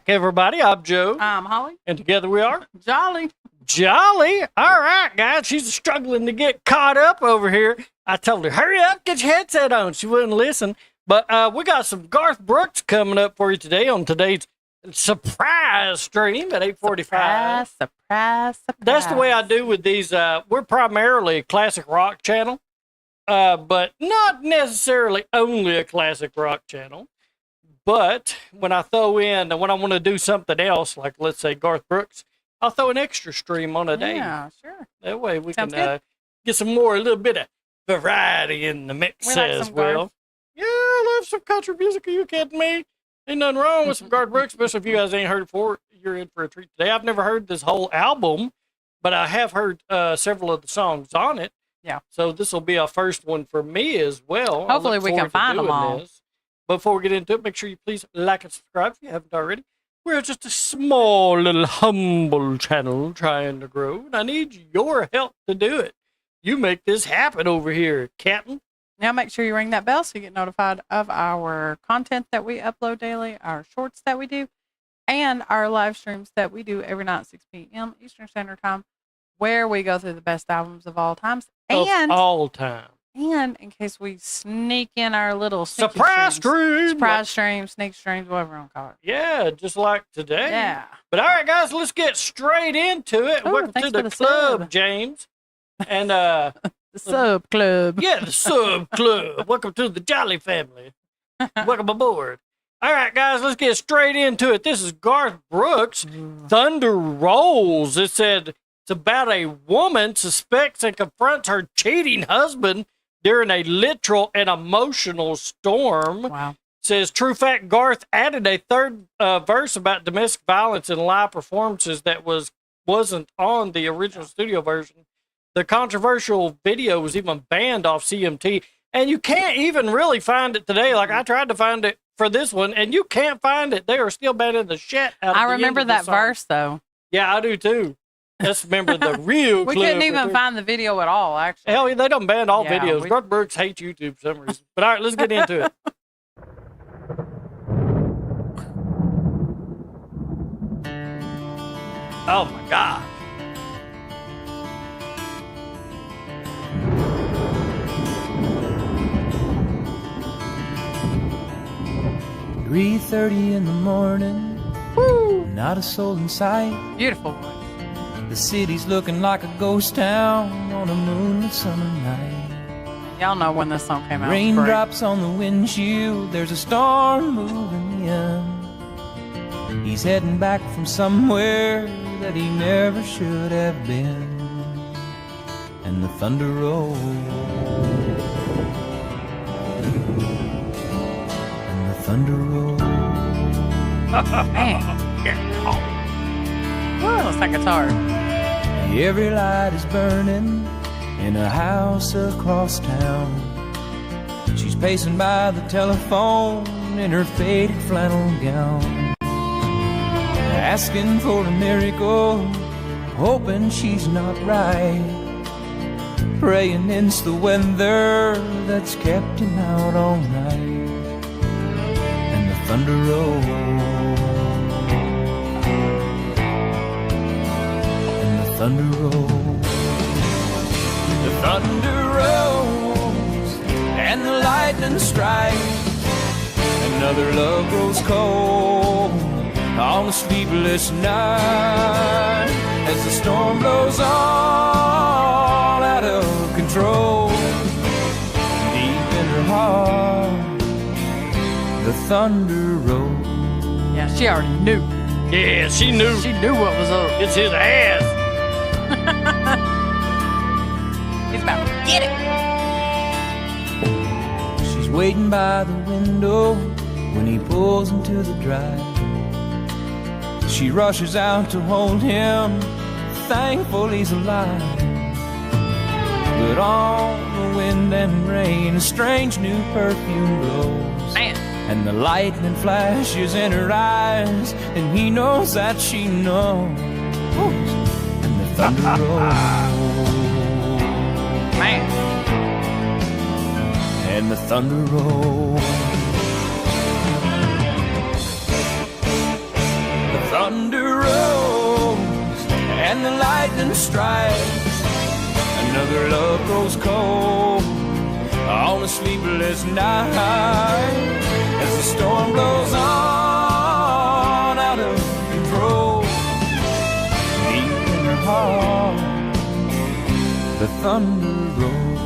everybody. I'm Joe. I'm Holly. And together we are Jolly. Jolly. All right, guys. She's struggling to get caught up over here. I told her, hurry up, get your headset on. She wouldn't listen. But we got some Garth Brooks coming up for you today on today's surprise stream at 8:45. Surprise. That's the way I do with these. We're primarily a classic rock channel, but not necessarily only a classic rock channel. But when I throw in, when I want to do something else, like let's say Garth Brooks, I'll throw an extra stream on a day. Yeah, sure. That way we Sounds can get some more, a little bit of variety in the mix as well. Yeah, I love some country music. Are you kidding me? Ain't nothing wrong with some Garth Brooks, especially if you guys ain't heard it before. You're in for a treat today. I've never heard this whole album, but I have heard several of the songs on it. Yeah. So this will be a first one for me as well. Hopefully we can find them all. Before we get into it, make sure you please like and subscribe if you haven't already. We're just a small little humble channel trying to grow, and I need your help to do it. You make this happen over here, Captain. Now make sure you ring that bell so you get notified of our content that we upload daily, our shorts that we do, and our live streams that we do every night at 6 p.m. Eastern Standard Time, where we go through the best albums of all times. And in case we sneak in our little surprise streams, sneak streams, whatever you want to call it. Yeah, just like today. Yeah. But all right, guys, let's get straight into it. Ooh, welcome to the club, sub. James. And the sub club. Yeah, the sub club. Welcome to the Jolly family. Welcome aboard. All right, guys, let's get straight into it. This is Garth Brooks, Thunder Rolls. It said it's about a woman suspects and confronts her cheating husband during a literal and emotional storm. Wow. Says, true fact, Garth added a third verse about domestic violence in live performances that wasn't on the original studio version. The controversial video was even banned off CMT, and you can't even really find it today. Like, I tried to find it for this one, and you can't find it. They are still banning the shit out of it. I remember that verse, though. Yeah, I do, too. Let's remember the real We couldn't even find the video at all, actually. Hell, they don't ban all videos. Garth Brooks hates YouTube for some reason. But all right, let's get into it. Oh, my God. "3:30 in the morning, woo! Not a soul in sight. Beautiful. The city's looking like a ghost town on a moonlit summer night. Y'all know when this song came out. Raindrops on the windshield, there's a storm moving in. He's heading back from somewhere that he never should have been. And the thunder rolls. And the thunder rolls." Man. Whoa, it's that guitar. Every light is burning in a house across town. She's pacing by the telephone in her faded flannel gown, asking for a miracle, hoping she's not right, praying it's the weather that's kept him out all night. And the thunder rolls. Thunder rolls, the thunder rolls, and the lightning strikes. Another love grows cold on a sleepless night, as the storm blows all out of control. Deep in her heart, the thunder rolls. Yeah, she already knew. Yeah, she knew. She knew what was up. It's his ass. He's about to get it. She's waiting by the window when he pulls into the drive. She rushes out to hold him, thankful he's alive. But on the wind and rain, a strange new perfume blows. Man. And the lightning flashes in her eyes, and he knows that she knows. And the thunder rolls. Man. And the thunder rolls. thunder rolls and the lightning strikes. Another love grows cold on a sleepless night as the storm blows on out of control. Deep in her heart, the thunder rolls.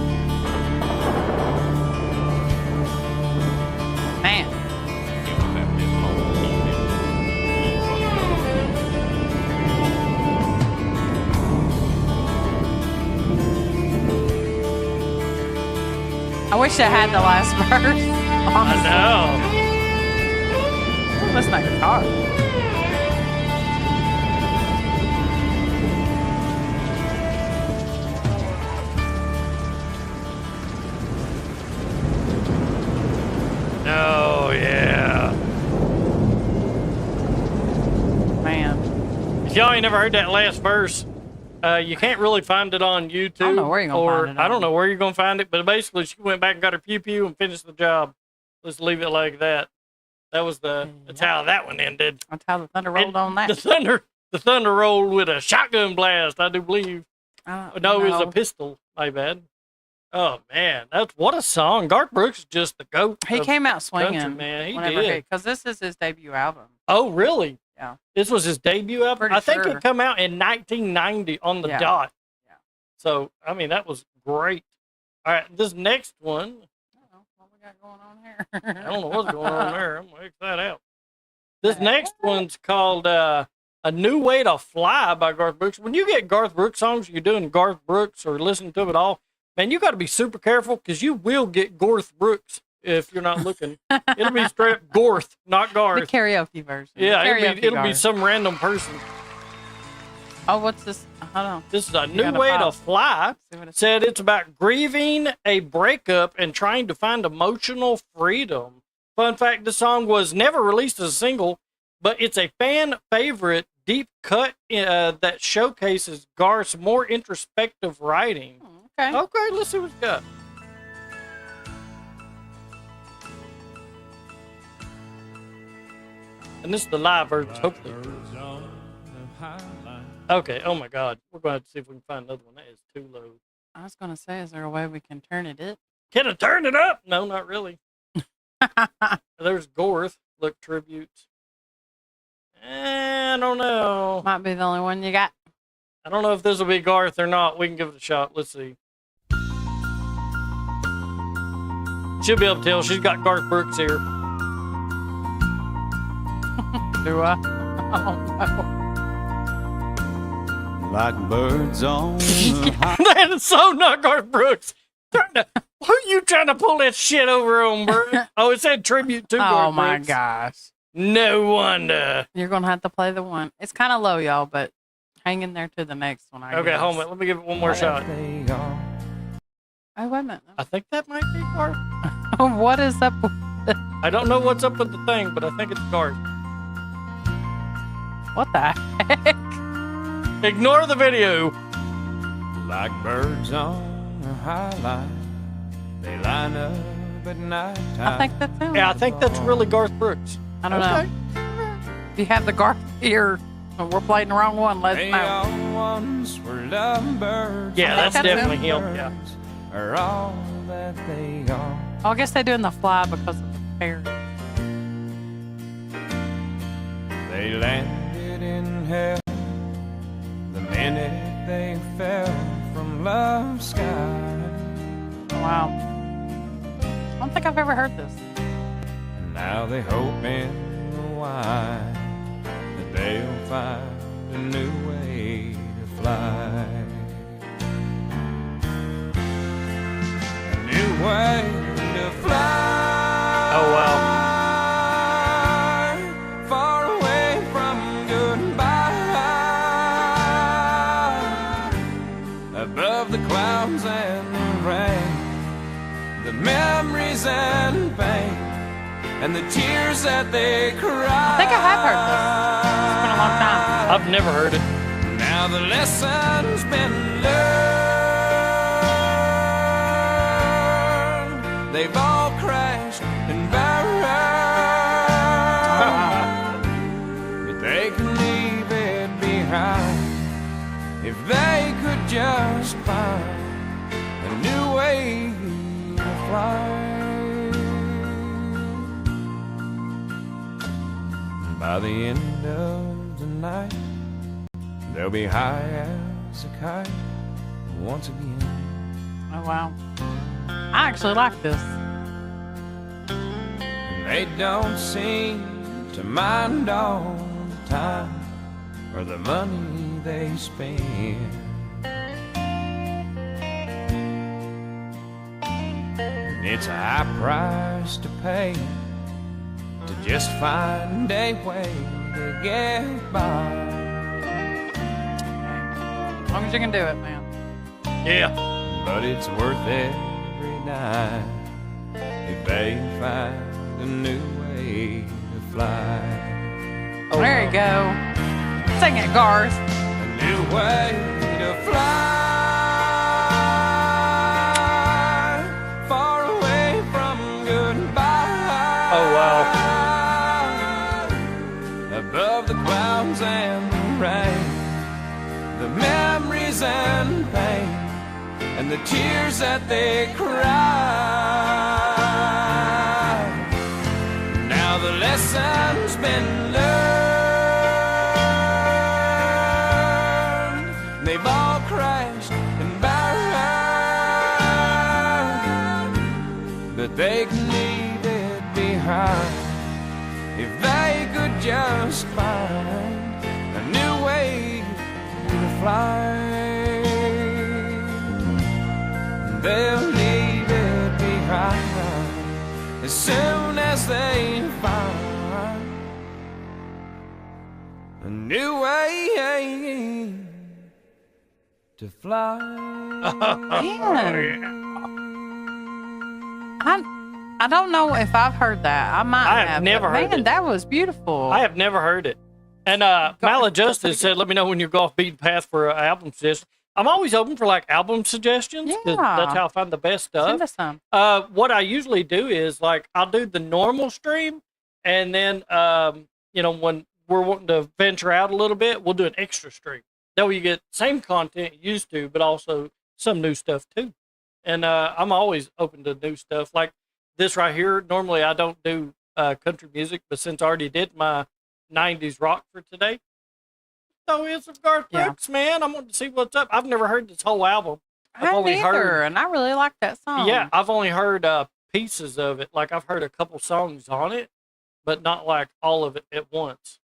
Man. I wish I had the last verse. Honestly. I know. That's not guitar. Oh, yeah. Man. If y'all ain't never heard that last verse, you can't really find it on YouTube. I don't know where you're gonna or find it I on. don't know where you're going to find it, but basically she went back and got her pew-pew and finished the job. Let's leave it like that. That was that's how that one ended. That's how the thunder rolled on that. The thunder rolled with a shotgun blast, I do believe. No, it was a pistol. My bad. Oh man, what a song! Garth Brooks is just the goat. He came out swinging, country, man. He whenever did. because this is his debut album. Oh really? Yeah. This was his debut album. Pretty I think sure. it come out in 1990 on the Yeah. dot. Yeah. So I mean that was great. All right, this next one, What we got going on here? I don't know what's going on there. I'm gonna X that out. This next one's called "A New Way to Fly" by Garth Brooks. When you get Garth Brooks songs, you're doing Garth Brooks or listening to him at all, man, you got to be super careful because you will get Garth Brooks if you're not looking. It'll be straight up Garth, not The Garth. karaoke version. Yeah, Karaoke it'll be Garth. some random person. Oh, what's this? Hold on. This is "A You New gotta Way to pause. Fly." See what it Said it's about grieving a breakup and trying to find emotional freedom. Fun fact, the song was never released as a single, but it's a fan favorite deep cut that showcases Garth's more introspective writing. Okay. Okay, let's see what it's got. And this is the live version, hopefully. Okay, oh my God. We're going to have to see if we can find another one. That is too low. I was gonna say, is there a way we can turn it up? Can I turn it up? No, not really. There's Garth. Look, tributes. I don't know. Might be the only one you got. I don't know if this will be Garth or not. We can give it a shot. Let's see. She'll be able to tell. She's got Garth Brooks here. Do I? I don't know. Like birds on the high. That is so not Garth Brooks. Who you trying to pull that shit over on, bro? Oh, it said tribute to Garth Oh my Brooks. gosh. No wonder. You're gonna have to play the one. It's kind of low, y'all, but hang in there to the next one. I Okay, guess. hold on. Let me give it one more shot. They are. Oh, wait a minute. I think that might be Garth. What is up? I don't know what's up with the thing, but I think it's Garth. What the heck? Ignore the video. Like birds on a high line, they line up at night time. I think that's him. Yeah, I think that's really Garth Brooks. I don't know. If you have the Garth here, we're playing the wrong one. Let us They know. all once were lovebirds. Yeah, that's That's definitely him. him. Yeah. Are all that they are. Oh, I guess they're doing the fly because of the parrot. They landed in hell the minute they fell from love's sky. Wow. I don't think I've ever heard this. And now they hope in the wine that they'll find a new way to fly. A new way to fly. Oh, wow. Far away from goodbye. Above the clouds and the rain, the memories and pain, and the tears that they cry. I think I have heard this. It's been a long time. I've never heard it. Now the lesson's been learned. They've all crashed and burned. But they can leave fly. By the end of the night, they'll be high as a kite once again. Oh, wow. I actually like this. They don't seem to mind all the time or the money they spend. It's a high price to pay to just find a way to get by. As long as you can do it, man. Yeah. But it's worth every dime if they find a new way to fly. Oh, There you go. Sing it, Garth. A new way to fly, far away from goodbye. Oh, wow. Above the clouds and the rain, the memories and pain, and the tears that they cry. Now the lesson's been learned. They've all crashed and burned, but they can leave it behind if they could just find a new way to fly. They'll leave it behind as soon as they find a new way to fly. I don't know if I've heard that. I might I have have. never but heard man, it. that was beautiful. I have never heard it. And Maladjusted said, let me know when you go off beaten path for an album suggestion. I'm always open for like album suggestions. 'Cause Yeah. that's how I find the best stuff. Send us some. What I usually do is like I'll do the normal stream, and then when we're wanting to venture out a little bit, we'll do an extra stream. That way you get same content you used to, but also some new stuff too. And I'm always open to new stuff like this right here. Normally I don't do country music, but since I already did my 90s rock for today, so it's some Garth Brooks, man. I want to see what's up. I've never heard this whole album. I only neither, heard, and I really like that song. yeah, I've only heard pieces of it. Like I've heard a couple songs on it, but not like all of it at once.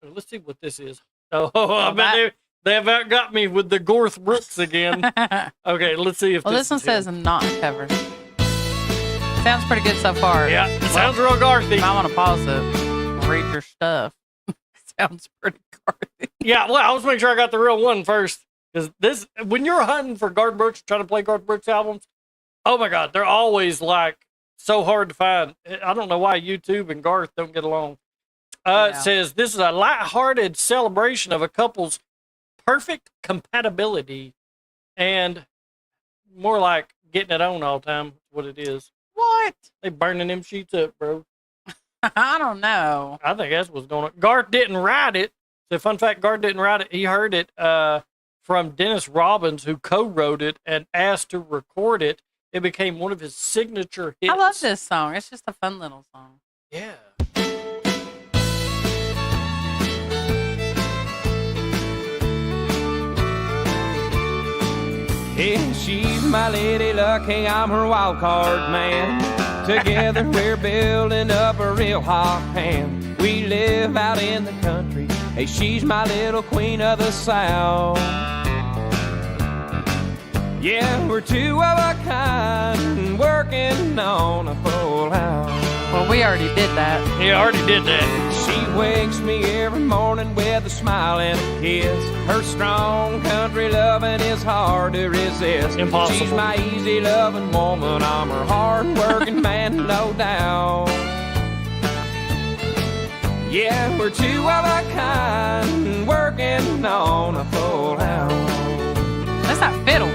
So let's see what this is. Oh, I bet they have outgot me with the Garth Brooks again. Okay, let's see if Well, this one says not covered. Sounds pretty good so far. Yeah, it sounds real Garthy. You might want to pause it and read your stuff. Sounds pretty Garthy. Yeah, well, I was making sure I got the real one first. Because this, when you're hunting for Garth Brooks, trying to play Garth Brooks albums, oh my God, they're always like so hard to find. I don't know why YouTube and Garth don't get along. It says this is a lighthearted celebration of a couple's perfect compatibility and more like getting it on all the time. What it is. What? They burning them sheets up, bro. I don't know. I think that's what's going on. Garth didn't write it. So fun fact, Garth didn't write it. He heard it from Dennis Robbins, who co-wrote it and asked to record it. It became one of his signature hits. I love this song. It's just a fun little song. Yeah. Yeah, she's my lady luck, hey, I'm her wild card man. Together we're building up a real hot hand. We live out in the country, hey, she's my little queen of the South. Yeah, we're two of a kind, working on a full house. Well, we already did that. Yeah, I already did that. She wakes me every morning with a smile and a kiss. Her strong country loving is hard to resist. Impossible. She's my easy loving woman. I'm her hard working man, no doubt. Yeah, we're two of a kind, working on a full house. That's that fiddle.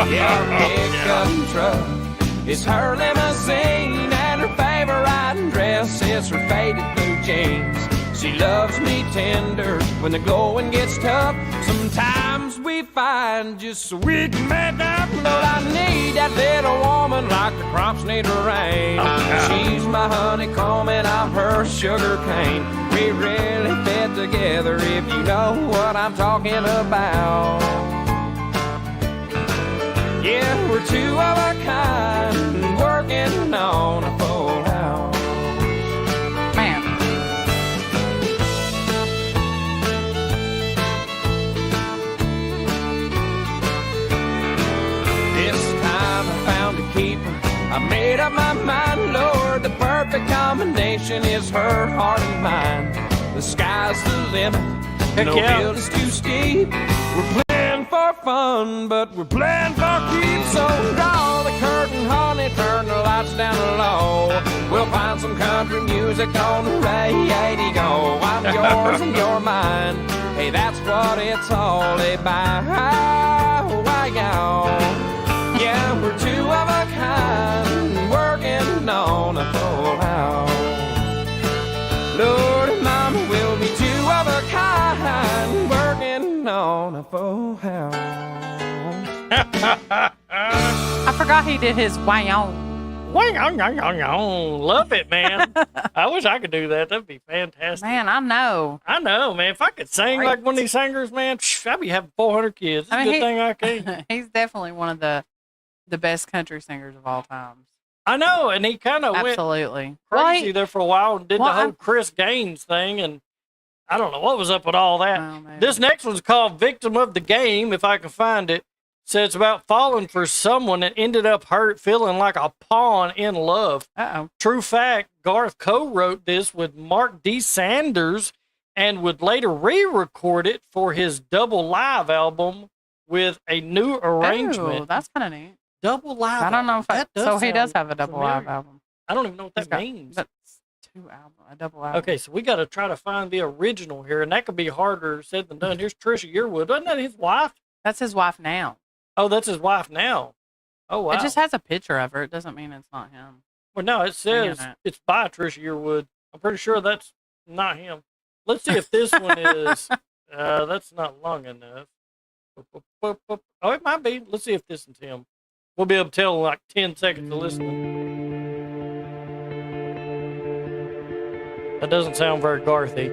Yeah, her pickup truck is her limousine, and her favorite dress is her faded blue jeans. She loves me tender when the going gets tough. Sometimes we find just so we can make up. Lord, I need that little woman like the crops need rain. She's my honeycomb and I'm her sugar cane. We really fit together if you know what I'm talking about. Yeah, we're two of a kind, working on a full house. Man. This time I found a keeper. I made up my mind, Lord, the perfect combination is her heart and mine. The sky's the limit, no hill is too steep. We're playing for fun, but we're playing for keeps. So draw the curtain, honey, turn the lights down low. We'll find some country music on the radio. I'm yours and you're mine. Hey, that's what it's all about. Yeah, we're two of a kind, working on a full house. Lord and Mama, we'll be two of a kind, working on a full house. I forgot he did his wow. Love it, man. I wish I could do that. That'd be fantastic. Man, I know. I know, man. If I could sing like one of these singers, man, I'd be having 400 kids. It's a good thing I can. He's definitely one of the best country singers of all time. I know, and he kind of went Absolutely crazy there for a while and did the whole Chris Gaines thing, and I don't know what was up with all that. Oh, man. This next one's called Victim of the Game, if I can find it. Says it's about falling for someone that ended up hurt, feeling like a pawn in love. Uh-oh. True fact, Garth co-wrote this with Mark D. Sanders and would later re-record it for his double live album with a new arrangement. Oh, that's kind of neat. Double live. I don't know if so he does have a double familiar. live album. I don't even know what that means. That's a double album. Okay, so we got to try to find the original here, and that could be harder said than done. Here's Trisha Yearwood. Wasn't that his wife? That's his wife now. Oh, that's his wife now. Oh, wow. It just has a picture of her. It doesn't mean it's not him. Well, no, it says it's by Trisha Yearwood. I'm pretty sure that's not him. Let's see if this one is. That's not long enough. Oh, it might be. Let's see if this is him. We'll be able to tell in like 10 seconds of listening. That doesn't sound very Garthy.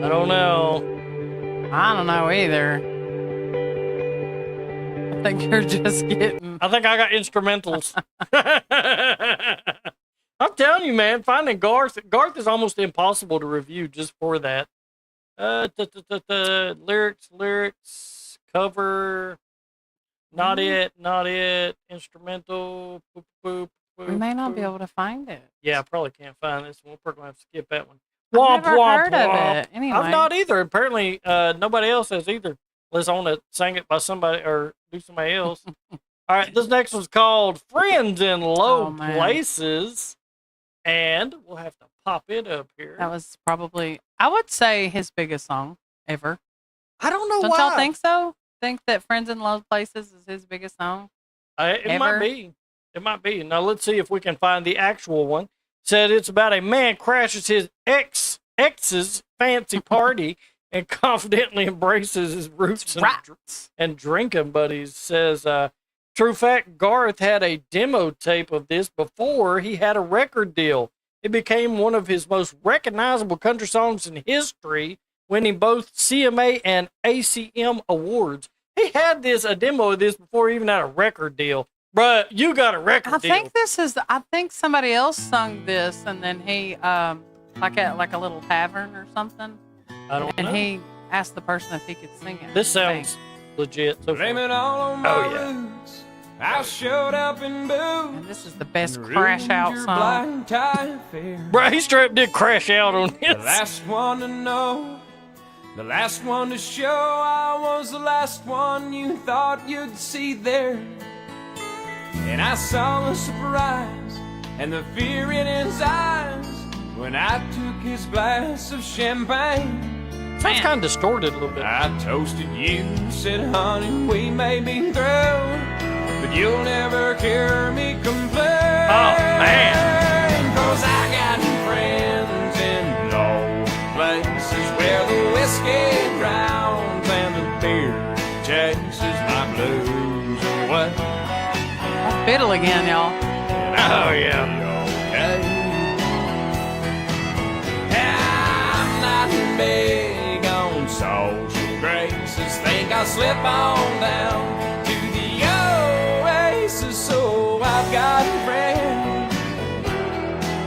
I don't know. I don't know either. I think you're just getting. I think I got instrumentals. I'm telling you, man, finding Garth is almost impossible to review just for that. Lyrics, cover, not it, instrumental, We may not be able to find it. Yeah, I probably can't find this one. We're going to have to skip that one. I've never heard of it. Anyway. I've not either. Apparently, nobody else has either. Unless I want to sing it by somebody or do somebody else. All right, this next one's called Friends in Low Places. And we'll have to pop it up here. That was probably, I would say, his biggest song ever. I don't know Don't why. y'all think so? Think that Friends in Low Places is his biggest song? It might be. It might be. Now, let's see if we can find the actual one. Said it's about a man crashes his ex's fancy party and confidently embraces his roots and drinking buddies. Says, true fact, Garth had a demo tape of this before he had a record deal. It became one of his most recognizable country songs in history, winning both CMA and ACM awards. He had a demo of this before he even had a record deal. Bruh, you got a record deal. I think somebody else sung this, and then he, like a little tavern or something. I don't know. And he asked the person if he could sing it. This sounds legit. So blame it all on my roots. I showed up in boots. And this is the best crash out song. Bro, he straight up did crash out on this. The last one to know. The last one to show. I was the last one you thought you'd see there. And I saw the surprise and the fear in his eyes when I took his glass of champagne. Sounds kind of distorted a little bit. I toasted you, said, honey, we may be through, but you'll never hear me complain. Oh, man. 'Cause I got friends in low places where the whiskey drowns and the beer chases my blues away. fiddle again, y'all. Oh, yeah. Okay. I'm not big on social graces. Think I'll slip on down to the oasis. So I've got a friend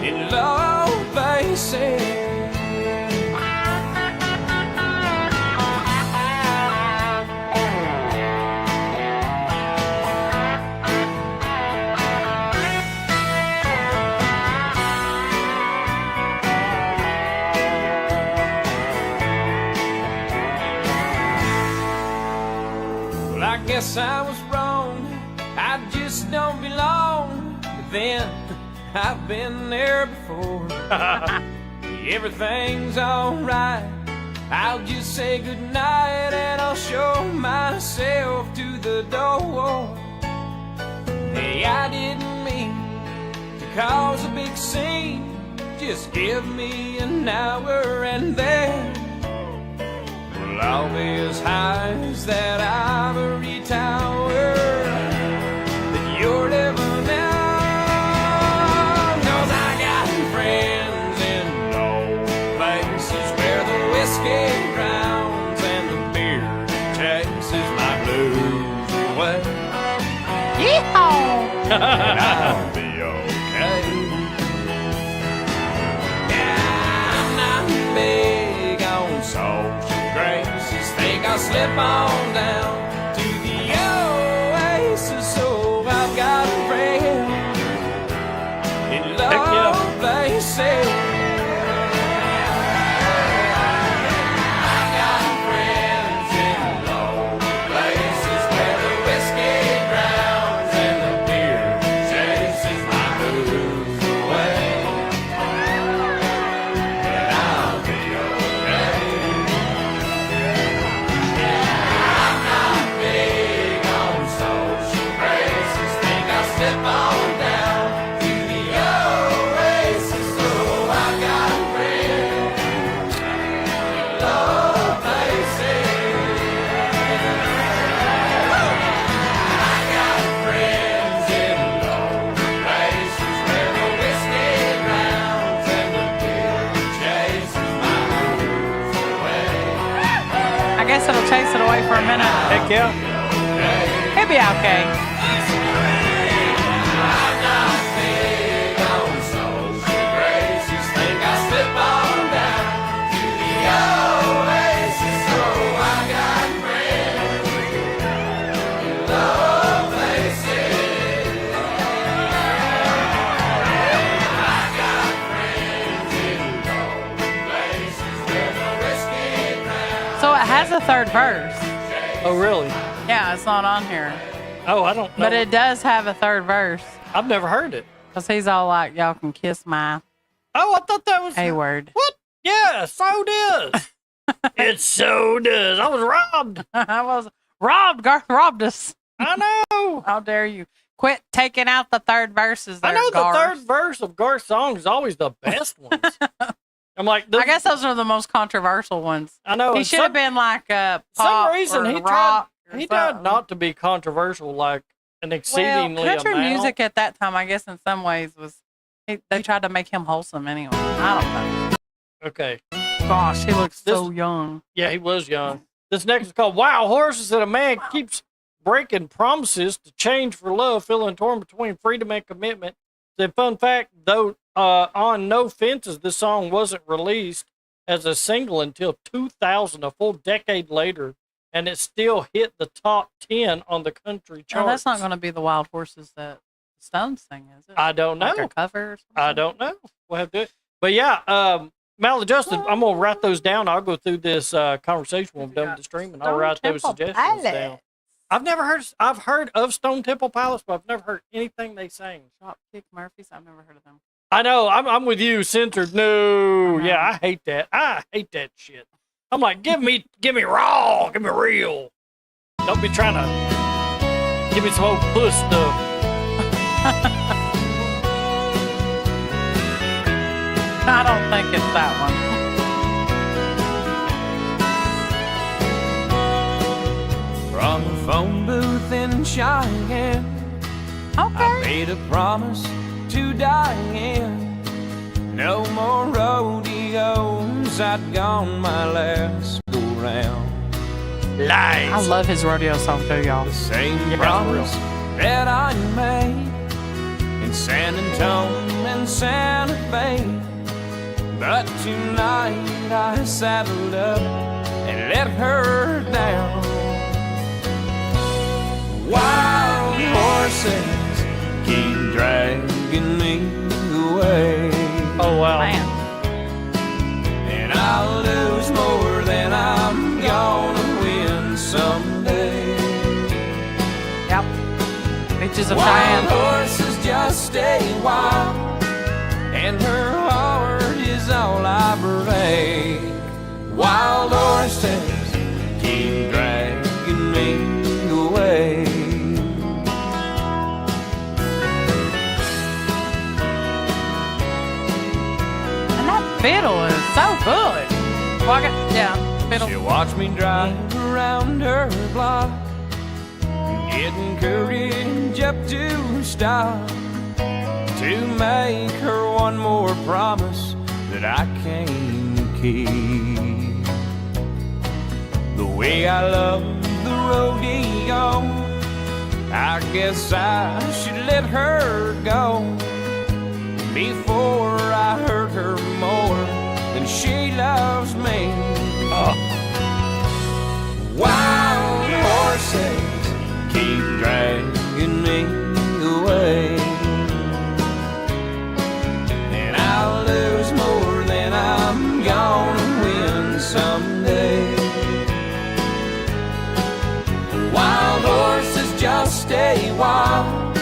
in low places. I guess I was wrong, I just don't belong. But then, I've been there before. Everything's alright, I'll just say goodnight and I'll show myself to the door. Hey, I didn't mean to cause a big scene. Just give me an hour and then I'll be as high as that ivory tower that you're living in. 'Cause I got friends in low places where the whiskey drowns and the beer chases my blues away. Yeehaw! And I'll be okay. Yeah, I'm not big on social graces. Think I'll slip on down to the oasis. So I've got a friend in low places. I got friends in low places where the whiskey drowns and the beer chases my blues away. And I'll be okay. Slip on down to the oasis. So I got a friend in low places. I got friends in low places where the whiskey drowns and the beer chases my blues away. I guess it'll chase it away for a minute. Heck yeah. It'll be okay. So it has a third verse. Oh, really? Yeah, it's not on here. Oh, I don't know. But it does have a third verse. I've never heard it. Because he's all like, y'all can kiss my Oh, I thought that was... A word. What? Yeah, so does. It so does. I was robbed. I was robbed. Garth robbed us. I know. How dare you? Quit taking out the third verses there, I know Garth. the third verse of Garth's songs is always the best ones. I'm like... I guess those are the most controversial ones. I know. He should have been like a pop some reason or he rock or He tried something. not to be controversial like an exceedingly Well, country amount. music at that time, I guess, in some ways was they tried to make him wholesome anyway. I don't know. Okay. Gosh, he looks so young. Yeah, he was young. This next is called Wild Horses, and a man keeps breaking promises to change for love, feeling torn between freedom and commitment. The fun fact, though, on No Fences, this song wasn't released as a single until 2000, a full decade later, and it still hit the top 10 on the country No, charts. that's not going to be the Wild Horses that Stones sing, is it? I don't know. Like a cover or something? I don't know. We'll have to do it. But yeah, Maladjusted, I'm going to write those down. I'll go through this conversation when I'm done with the stream, and I'll Stone write those Temple suggestions down. Pilots. I've heard of Stone Temple Pilots, but I've never heard anything they sang. Dropkick Murphys. I've never heard of them. I know. I'm with you, Centered. No. Uh-huh. Yeah, I hate that. I hate that shit. I'm like, give me raw. Give me real. Don't be trying to give me some old puss stuff. I don't think it's that one. From the phone booth in Cheyenne I made a promise to Diane. No more rodeos, I'd gone my last go round. Lies. I love his rodeo song too, y'all. The same Yeah, promise that I made in San Antonio and Santa Fe. But tonight I saddled up and let her down. Wild horses keep dragging me away. Oh, wow. Man. And I'll lose more than I'm gonna win someday. Yep. Bitches of Wild Cheyenne. horses just stay wild, and her heart is all I break. Wild horses keep dragging me away. And that fiddle is so good. Walk it. Yeah, fiddle. She watched me drive around her block, getting courage up to stop, to make her one more promise that I came to keep. The way I love the rodeo, I guess I should let her go before I hurt her more than she loves me. Wild horses keep dragging me away, and I'll lose more than I'm gonna win someday. Wild horses just stay wild,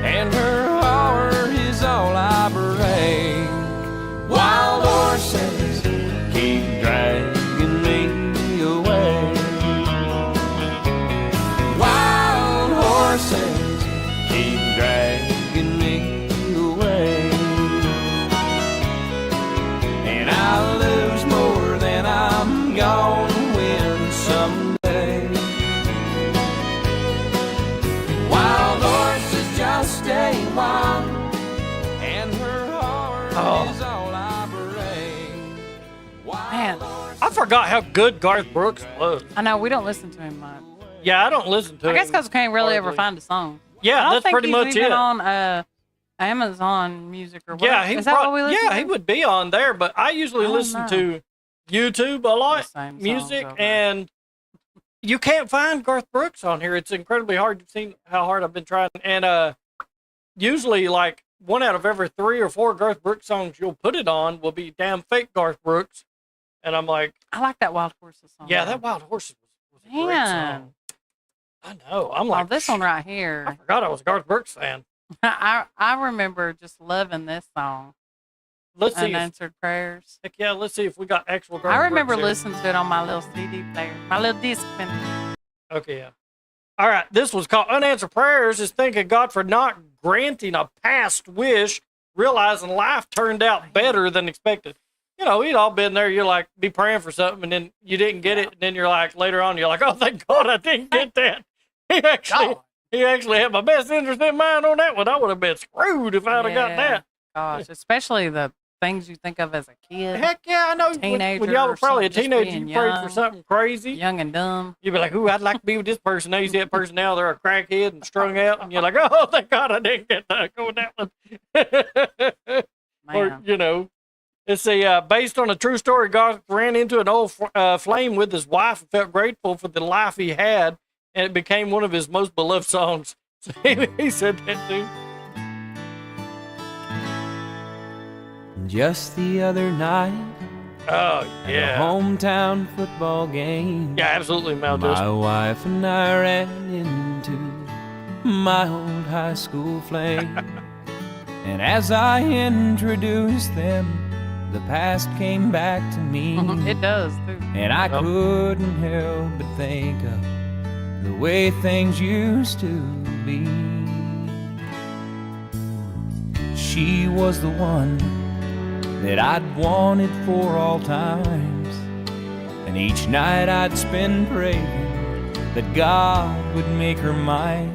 and her heart is all I break. Wild horses keep dragging me away. Wild horses keep dragging me away, and I'll lose more than I'm gonna win someday. Wild horses just stay wild, and her heart is all I break. Man. I forgot how good Garth Brooks was. I know we don't listen to him much. Yeah, I don't listen to I him. guess because we can't really ever hardly. find a song. Yeah, I don't that's think pretty he's much even it. on Amazon Music or what? Yeah, Is that what we listen to? he would be on there, but I usually I don't listen know. to YouTube a lot, same songs music, over. and you can't find Garth Brooks on here. It's incredibly hard. You've seen how hard I've been trying, and usually like 1 out of every 3 or 4 Garth Brooks songs you'll put it on will be damn fake Garth Brooks, and I'm like, I like that Wild Horses song. yeah, though. that Wild Horses was a great Man. song. I know. I'm Oh, like, this one right I here. forgot I was a Garth Brooks fan. I remember just loving this song. Let's see. Unanswered Prayers. Heck yeah, let's see if we got actual Garth I remember Brooks here. listening to it on my little CD player, my little Discman. Okay, yeah. All right, this was called Unanswered Prayers, is thanking God for not granting a past wish, realizing life turned out better than expected. You know, we'd all been there. You're like, be praying for something, and then you didn't get it, and then you're like, later on, you're like, oh, thank God I didn't get that. He actually had my best interest in mind on that one. I would have been screwed if I'd have got that. Gosh, especially the things you think of as a kid, Heck yeah, I know. When Teenager y'all were or probably a something, just teenager, being you prayed for young. something crazy. young and dumb. You'd be like, ooh, I'd like to be with this person. Now you see that person now, they're a crackhead and strung out. And you're like, oh, thank God I didn't get that. Go with that one. Or, Man. you know, it's based on a true story. God ran into an old flame with his wife and felt grateful for the life he had. And it became one of his most beloved songs. So he said that too. Just the other night, Oh, at a yeah. hometown football game, Yeah, absolutely, Mel. my wife and I ran into my old high school flame. And as I introduced them, the past came back to me. It does too. And I couldn't help but think of the way things used to be. She was the one that I'd wanted for all times, and each night I'd spend praying that God would make her mine.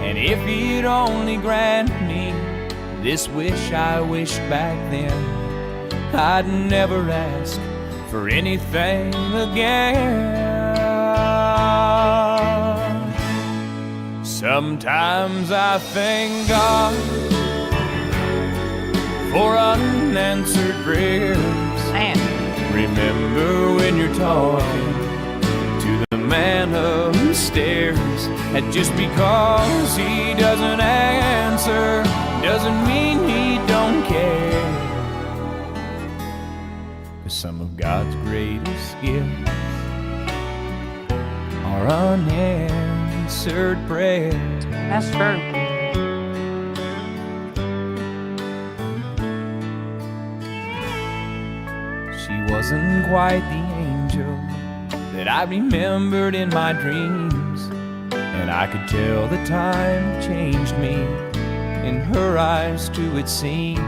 And if he'd only grant me this wish I wished back then, I'd never ask for anything again. Sometimes I thank God for unanswered prayers. Man. Remember when you're talking to the man upstairs, and just because he doesn't answer doesn't mean he don't care. 'Cause some of God's greatest gifts are unanswered prayers. That's true. She wasn't quite the angel that I remembered in my dreams, and I could tell the time changed me. In her eyes too it seemed.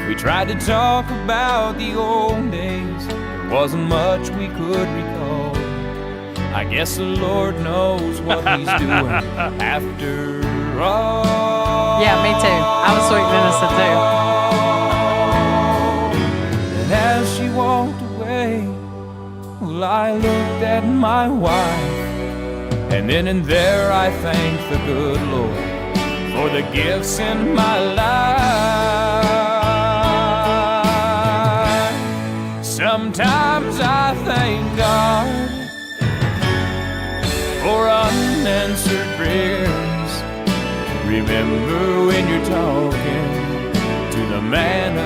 We tried to talk about the old days. There wasn't much we could recall. I guess the Lord knows what he's doing after all. Yeah, me too. I was sweet and innocent too. And as she walked away, well, I looked at my wife, and then and there I thanked the good Lord for the gifts in my life. Sometimes I thank God for unanswered prayers. Remember when you're talking to the man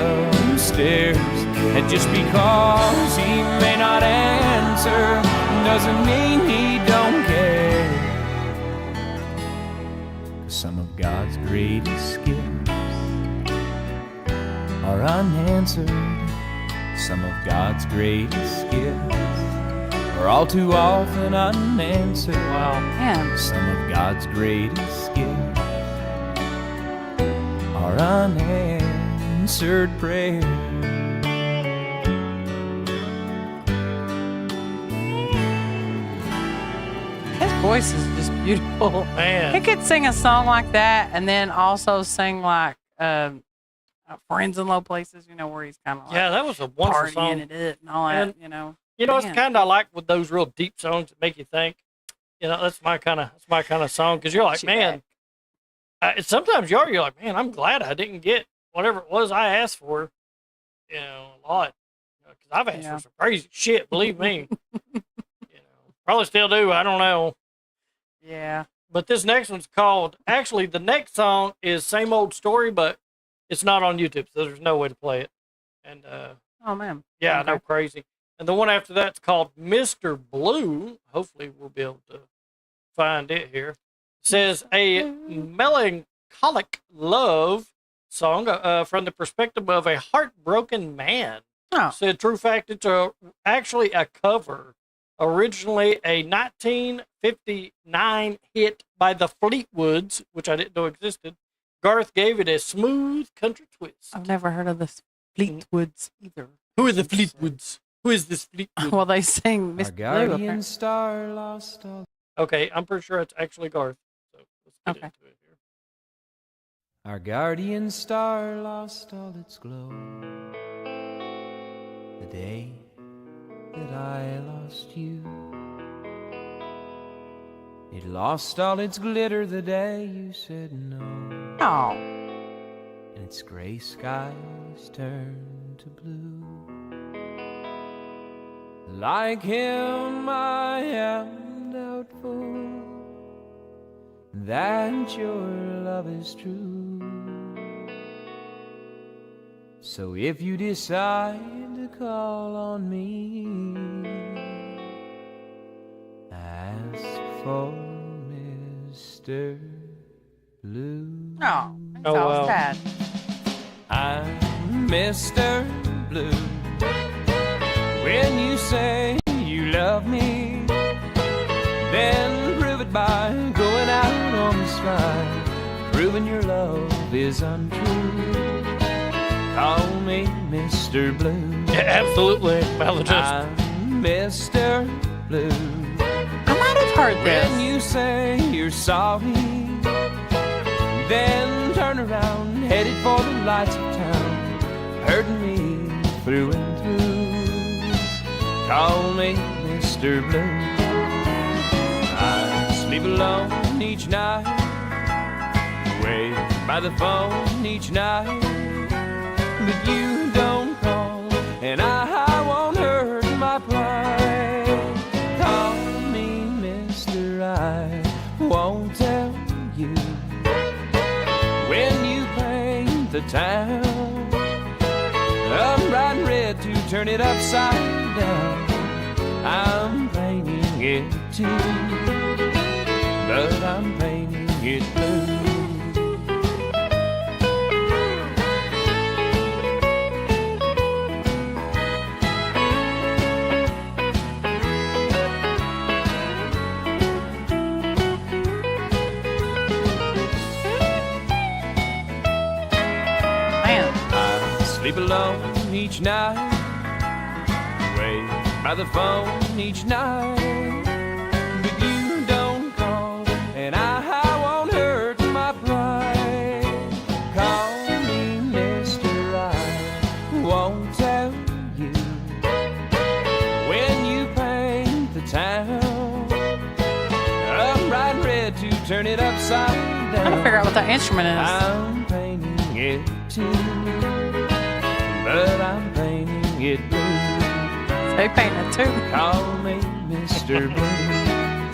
upstairs, and just because he may not answer doesn't mean he don't care. Some of God's greatest gifts are unanswered. Some of God's greatest gifts are all too often unanswered. Wow. Man. Some of God's greatest gifts are unanswered prayers. His voice is just beautiful. Man. He could sing a song like that and then also sing like Friends in Low Places, you know, where he's kind of like Yeah, that was a wonderful partying song. it and all that, And, you know. You know, it's Man. kind of like with those real deep songs that make you think. You know, that's my kind of song, because you're like, She man. Sometimes you're like, man, I'm glad I didn't get whatever it was I asked for. You know, a lot, because I've asked Yeah. for some crazy shit. Believe me. Probably still do. I don't know. Yeah. But this next one's called. Actually, the next song is Same Old Story, but it's not on YouTube, so there's no way to play it. And Oh man. yeah, Okay. I know, crazy. And the one after that's called Mr. Blue. Hopefully, we'll be able to find it here. It says a melancholic love song from the perspective of a heartbroken man. Oh. Said true fact, it's actually a cover. Originally a 1959 hit by the Fleetwoods, which I didn't know existed. Garth gave it a smooth country twist. I've never heard of this Fleetwoods either. Who are the Fleetwoods? Who is this Fleetwood? Well, they sing Our Miss Blue. guardian apparently. star lost all. Okay, I'm pretty sure it's actually Garth. So let's get Okay. into it here. Our guardian star lost all its glow the day that I lost you. It lost all its glitter the day you said no, Oh. and its gray skies turned to blue. Like him I am doubtful that your love is true. So if you decide to call on me, ask for Mr. Blue. Oh. That's Oh, all wow. sad. I'm Mr. Blue. When you say you love me, then prove it by going out on the stride, proving your love is untrue. Call me Mr. Blue. Yeah, absolutely. Maladjust. I'm Mr. Blue. I might have heard When this. you say you're sorry, then turned around, headed for the lights of town, hurting me through and through. Call me Mr. Blue. I sleep alone each night, wait by the phone each night, but you don't call, and I won't hurt my pride. Call me Mr. I won't tell you when you paint the town. I'm writing red to turn it upside down. I'm painting it too, but I'm painting it blue. Sleep alone each night, wait by the phone each night, but you don't call, and I won't hurt my pride. Call me Mr. I won't tell you when you paint the town. I'm writing red to turn it upside down. I'm trying to figure out what that instrument is. I'm painting it too, but I'm painting it blue. They paint it too. Call me Mr. Blue.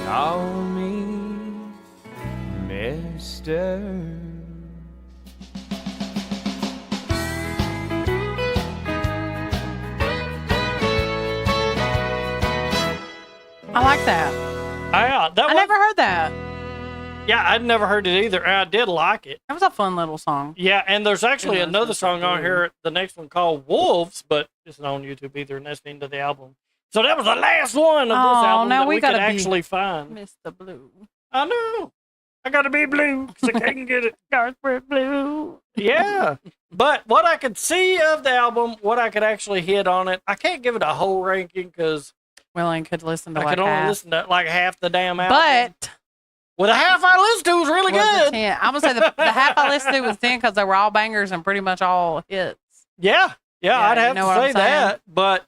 Call me Mr. I like that. Yeah, I never heard that. Yeah, I'd never heard it either, and I did like it. That was a fun little song. Yeah, and there's actually It was another just song on here, the next one called Wolves, but it's not on YouTube either, and that's the end of the album. So that was the last one of this album now that we we could gotta be actually find. Mr. Blue. I know. I gotta be blue because I can't get it. Garth Brooks Blue. Yeah. But what I could see of the album, what I could actually hit on it, I can't give it a whole ranking because We only could listen to I like could only half. listen to like half the damn album. But well, the half I listened to was really was it good. 10? I'm gonna say the half I listened to was 10 because they were all bangers and pretty much all hits. Yeah, Yeah, I'd you have know to what I'm say that. saying? But,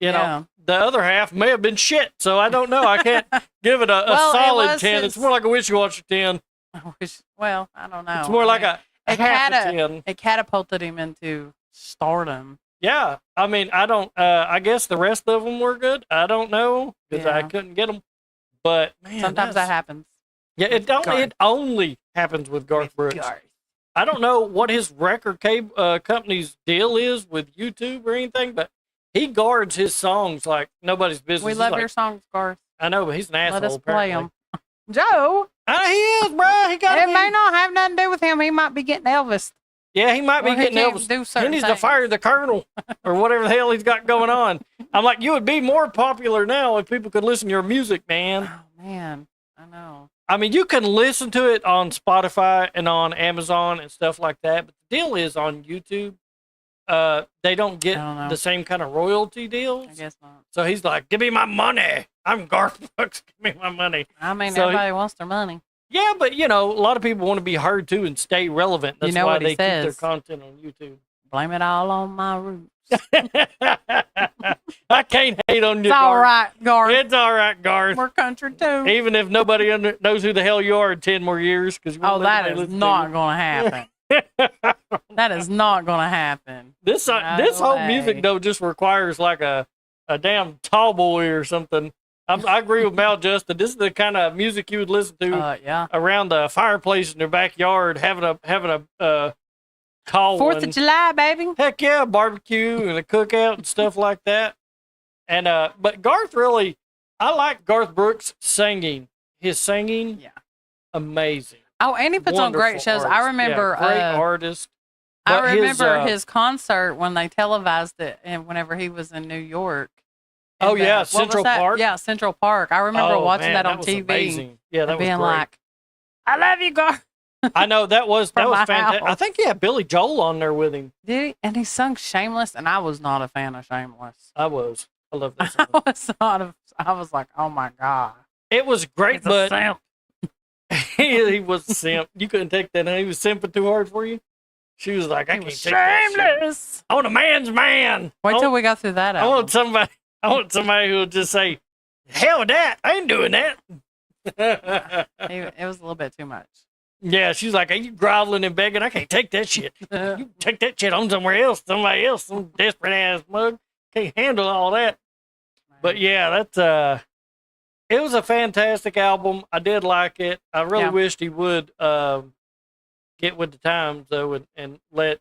you Yeah. know, the other half may have been shit. So I don't know. I can't give it a Well, it solid was 10. his- It's more like a wishy-washy 10. Well, I don't know. It's more I like mean, a it half a kinda- 10. It catapulted him into stardom. Yeah. I mean, I don't, I guess the rest of them were good. I don't know because I Yeah. couldn't get them. But, man. Sometimes that happens. Yeah, it only happens with Garth Brooks. I don't know what his record company's deal is with YouTube or anything, but he guards his songs like nobody's business. We He's love like, your songs, Garth. I know, but he's an asshole. Let us play apparently. them. Joe, He is, bro. He got it may not have nothing to do with him. He might be getting Elvis. Yeah, he might be Or he getting can't Elvis. do He certain needs to things. fire the colonel or whatever the hell he's got going on. I'm like, you would be more popular now if people could listen to your music, man. Oh man, I know. I mean, you can listen to it on Spotify and on Amazon and stuff like that, but the deal is on YouTube, they don't get I don't know. the same kind of royalty deals. I guess not. So he's like, give me my money. I'm Garth Brooks. Give me my money. I mean, So he- everybody wants their money. Yeah, but, you know, a lot of people want to be heard too and stay relevant. That's You know why what he they keep their says. content on YouTube. Blame it all on my roots. I can't hate on you, It's all Garth. right, Garth. It's all right, Garth. We're country too. Even if nobody knows who the hell you are in 10 more years. Oh, that is not going to happen. That is not going to happen. This No whole way. music, though, just requires like a damn tall boy or something. I agree with Mal Justin. This is the kind of music you would listen to Yeah. around the fireplace in their backyard, having a tall 4th one. of July, baby. Heck yeah, barbecue and a cookout and stuff like that. And but Garth really, I like Garth Brooks singing. His singing, Yeah. amazing. Oh, and he puts on great Wonderful shows. artist. I remember. Yeah, great artist. I But remember his, his concert when they televised it, and whenever he was in New York. Oh, And, yeah, what was Central that? Park? Yeah, Central Park. I remember Oh, watching man, that on was TV amazing. Yeah, that and was being great. like, "I love you, Garth." I know that was From my fantastic. I house. think he had Billy Joel on there with him. Did he? And he sung "Shameless," and I was not a fan of "Shameless." I love that song. I was not. I was like, "Oh my god, It was great, it's a but simp." he was a simp. You couldn't take that. He was simping too hard for you. She was like, I He can't was take that shit. shameless. I want a man's man. Wait till we go through that I want album. somebody who will just say, hell with that. I ain't doing that. It was a little bit too much. Yeah, she was like, are you groveling and begging? I can't take that shit. You take that shit on somewhere else, somebody else, some desperate ass mug. Can't handle all that. But yeah, that's it was a fantastic album. I did like it. I really wished he would get with the times though and let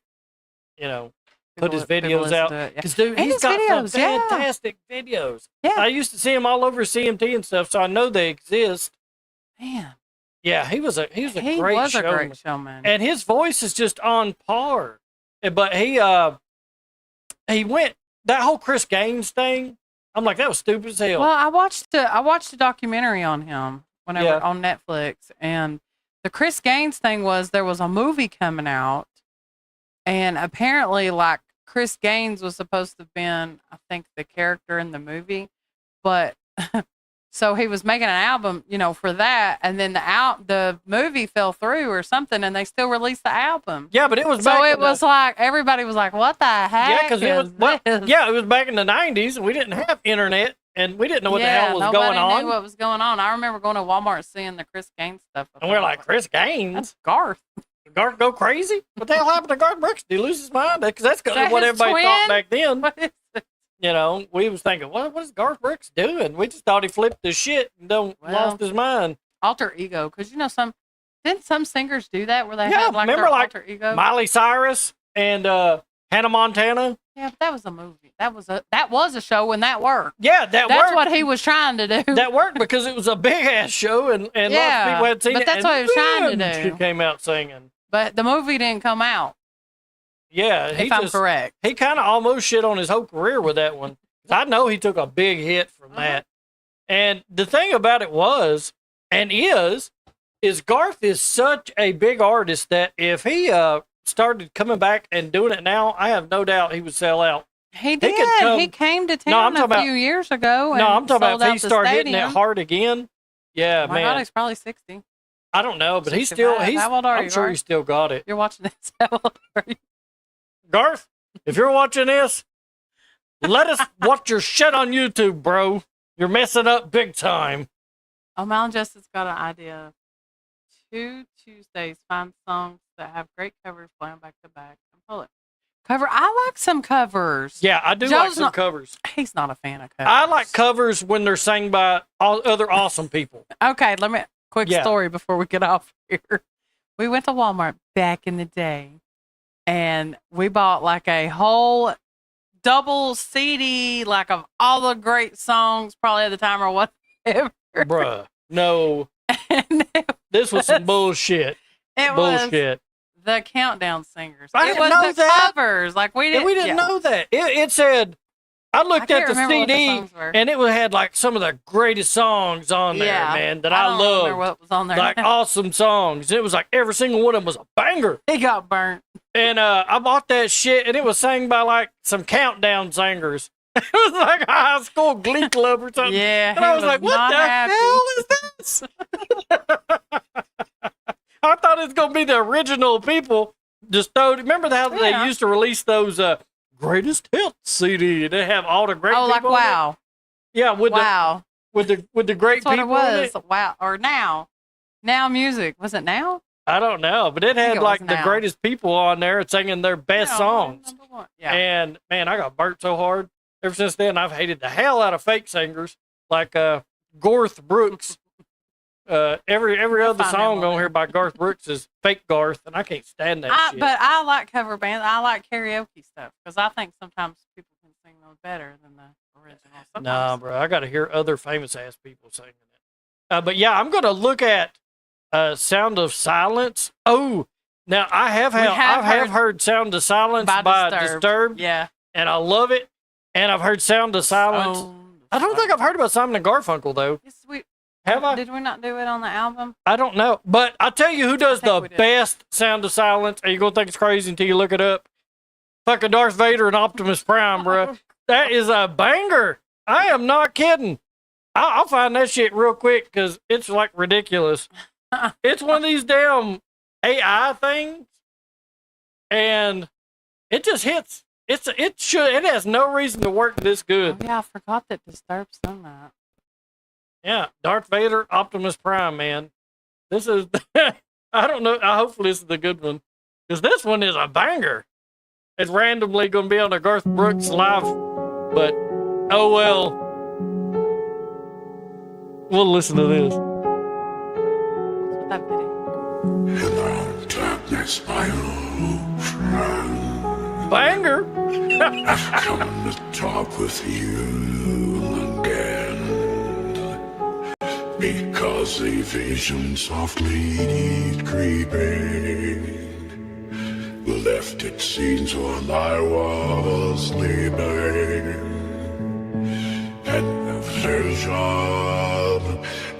put his videos out. Because dude, he's got some fantastic videos. Yeah. I used to see him all over CMT and stuff, so I know they exist. Man. Yeah, he was a He great was showman. a great showman. And his voice is just on par. But he went that whole Chris Gaines thing. I'm like, that was stupid as hell. Well, I watched a documentary on him on Netflix, and the Chris Gaines thing was there was a movie coming out, and apparently, like, Chris Gaines was supposed to have been, I think, the character in the movie, but so he was making an album, for that, and then the movie fell through or something, and they still released the album. Yeah, but it was so it was like everybody was like, "What the heck?" Yeah, because it was back in the '90s, and we didn't have internet, and we didn't know what the hell was going on. Nobody knew what was going on. I remember going to Walmart seeing the Chris Gaines stuff, and we're like, "Chris Gaines, that's Garth. Garth go crazy? What the hell happened to Garth Brooks? Did he lose his mind? Because that's what everybody thought back then." What is it? We was thinking, what is Garth Brooks doing? We just thought he flipped his shit and lost his mind. Alter ego, because didn't some singers do that where they had like remember their like alter ego? Miley Cyrus and Hannah Montana. Yeah, but that was a movie. That was a show, and that worked. Yeah, that's worked. what he was trying to do. That worked because it was a big ass show, and lots of people had seen it. But that's what he was trying to do. She came out singing. But the movie didn't come out. Yeah, if I'm correct. He kind of almost shit on his whole career with that one. I know he took a big hit from that. And the thing about it was, and is Garth is such a big artist that if he started coming back and doing it now, I have no doubt he would sell out. He did. He came to town a few years ago. No, I'm talking about if he started hitting it hard again. Yeah, man. God, he's probably 60. I don't know, but he's How old are you? I'm sure he still got it. You're watching this. How old are you? Garth, if you're watching this, let us watch your shit on YouTube, bro. You're messing up big time. Oh, Mal and Justice got an idea. 2 Tuesdays, find songs that have great covers, play them back to back, and pull it. Cover. I like some covers. Yeah, I do like some covers. He's not a fan of covers. I like covers when they're sang by other awesome people. Okay, quick story before we get off here. We went to Walmart back in the day, and we bought like a whole double CD, like of all the great songs, probably at the time or whatever. Bruh, no. This was some bullshit. It bullshit. Was the Countdown Singers. I didn't know that. Covers. Like we didn't know that. It said, I looked at the CD and it had like some of the greatest songs on there, man, that I loved. Remember what was on there. Like awesome songs. It was like every single one of them was a banger. He got burnt. And I bought that shit, and it was sang by like some Countdown singers. It was like a high school glee club or something. Yeah, and I was like, what the hell is this? I thought it was going to be the original people. Remember how they used to release those greatest hits CD? They have all the great people. Oh, like Wow. Yeah, with the great That's people. What it was. Wow. Or Now Music. Was it Now? I don't know, but it had like the greatest people on there singing their best songs. Yeah. And man, I got burnt so hard. Ever since then, I've hated the hell out of fake singers like Garth Brooks. Every other song on here by Garth Brooks is fake Garth, and I can't stand that shit. But I like cover bands. I like karaoke stuff because I think sometimes people can sing those better than the original. Nah, bro, I got to hear other famous ass people singing it. But yeah, I'm gonna look at Sound of Silence. Oh, now I have heard Sound of Silence by Disturbed. Yeah, and I love it. And I've heard Sound of Silence. I don't think I've heard about Simon and Garfunkel though. Have I? Did we not do it on the album? I don't know. But I'll tell you who does the best Sound of Silence. And you're going to think it's crazy until you look it up. Fucking Darth Vader and Optimus Prime, bro. That is a banger. I am not kidding. I'll find that shit real quick because it's like ridiculous. It's one of these damn AI things, and it just hits. It has no reason to work this good. Oh, yeah, I forgot that Disturbed's done that. Yeah, Darth Vader, Optimus Prime, man. This is. I don't know. Hopefully, this is the good one, because this one is a banger. It's randomly going to be on a Garth Brooks live, but oh well. We'll listen to this. What's with that video? Hello, darkness, my old friend. Banger. I've come to talk with you again, because a vision softly creeping left its scenes while I was sleeping, and a vision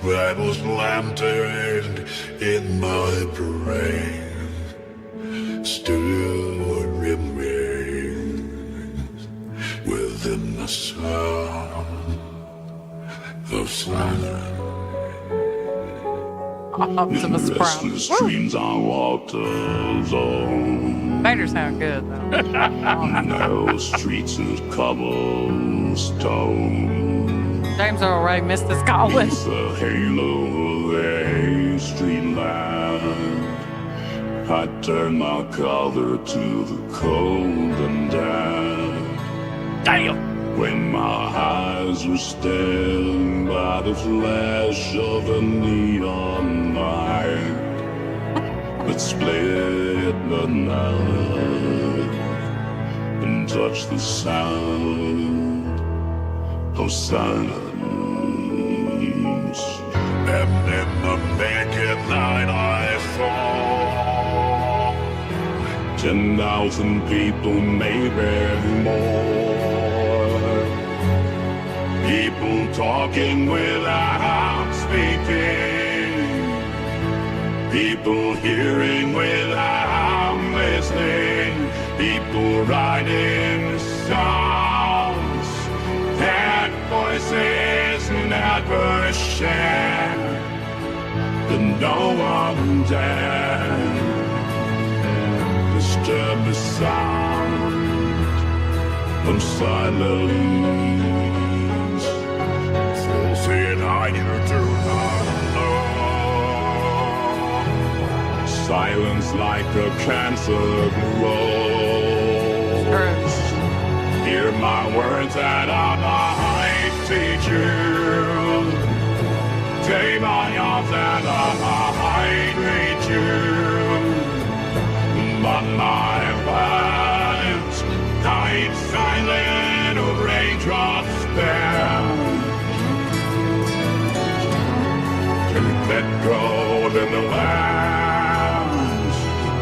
that was planted in my brain still remains within the sound of silence. Optimus Prime. Restless dreams I walked alone. Vader sound good though. Narrow streets of cobblestone. James Earl Ray missed his calling. It's the halo of a street lamp. I turn my collar to the cold and damp. Damn. When my eyes were stabbed by the flash of a neon light that split the night and touched the sound of silence. And in the naked night I saw 10,000 people, maybe more. People talking without speaking. People hearing without listening. People writing songs that voices never share. And no one dared disturb the sound of silence. Saying I do not know. Silence like a cancer grows. Hear my words that I might teach you. Take my arms that I might reach you. But my words died silent raindrops fell. That grow in the lands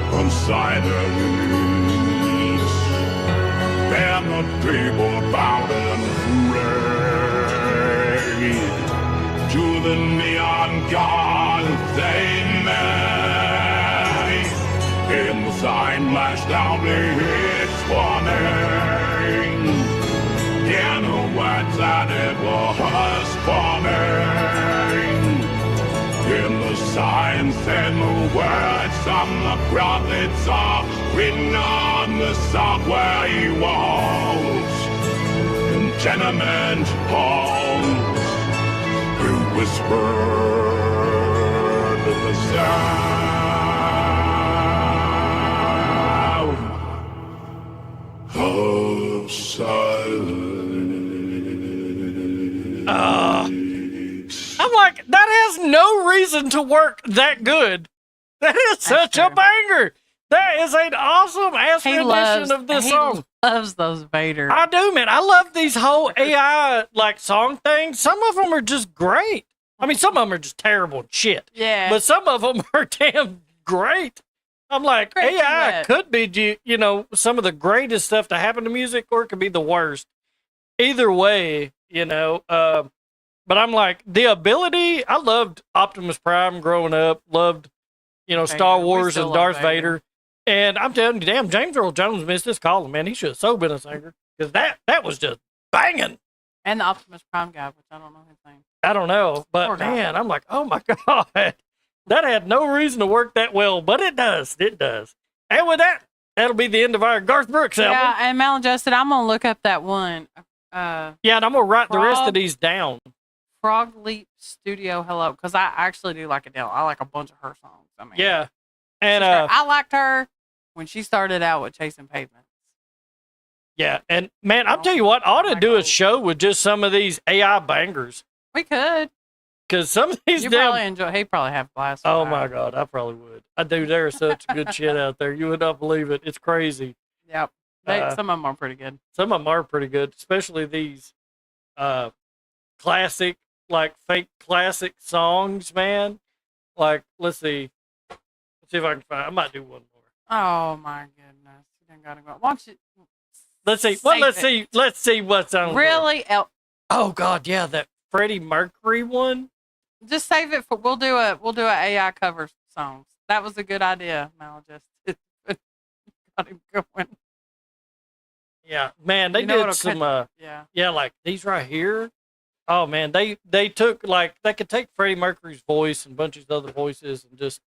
from silence. And the people bowed and prayed to the neon god they made. And the sign flashed out its warning. In the words that it was forming. In the signs and the words of the prophets are written on the subway walls and tenement halls, who whispered in the sound of silence. I'm like, that has no reason to work that good. That is such a banger. That is an awesome ass rendition of this song. Loves those Vader. I do, man. I love these whole AI like song things. Some of them are just great. I mean, some of them are just terrible and shit. Yeah. But some of them are damn great. I'm like, Great AI duet. could be, some of the greatest stuff to happen to music, or it could be the worst. Either way, but I'm like, the ability, I loved Optimus Prime growing up, loved, Star We Wars still and love Darth Vader. Vader. And I'm telling you, damn, James Earl Jones missed his calling, man. He should have so been a singer. Because that was just banging. And the Optimus Prime guy, which I don't know his name. I don't know. But Poor guy. man, I'm like, oh my God. That had no reason to work that well, but it does. It does. And with that, that'll be the end of our Garth Brooks album. Yeah, and Maladjusted, I'm gonna look up that one. Yeah, and I'm gonna write the rest of Frog- these down. Frog Leap Studio Hello, because I actually do like Adele. I like a bunch of her songs. I mean, Yeah. And I liked her when she started out with Chasing Pavements. yeah, and man, I'm telling you what, I ought to Oh my do a God. show with just some of these AI bangers. We could. Because some of these You damn probably enjoy. He probably have a blast. with oh that. my God, I probably would. I do. There's such good shit out there. You would not believe it. It's crazy. Yep. Some of them are pretty good. Some of them are pretty good, especially these classic, like fake classic songs, man. Like, let's see. Let's see if I can find. I might do one more. Oh my goodness. You done gotta go. Why don't you Let's see. Well, Save let's it. see. Let's see what's on. there. really Oh God, yeah, that Freddie Mercury one. just save it for we'll do a AI cover songs. That was a good idea, Maladjusted. Got him going. Yeah, man, they You know did what'll some. Yeah. Yeah, like these right here. Oh man, they took like they could take Freddie Mercury's voice and a bunch of other voices and just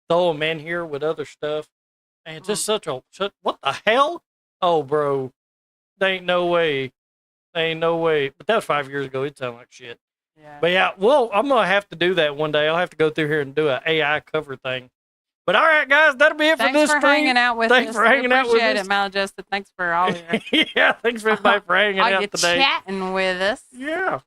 throw them in here with other stuff. And it's just such what the hell? Oh, bro, there ain't no way. There ain't no way. But that was 5 years ago. It sounded like shit. Yeah. But yeah, well, I'm gonna have to do that one day. I'll have to go through here and do an AI cover thing. But all right, guys, that'll be it for Thanks this for stream. hanging out with Thanks us. for hanging out with Appreciate us. it, Maladjusted. Thanks for all your Yeah, thanks for everybody for hanging all out you today. chatting with us. Yeah.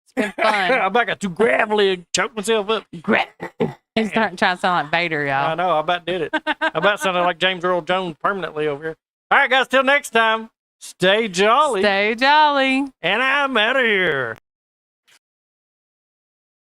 It's been fun. I got too gravelly and choked myself up. He's starting trying to sound like Vader, I y'all. know, I about did it. I about sounded like James Earl Jones permanently over here. All right, guys, till next time, stay jolly. Stay jolly. And I'm out of here.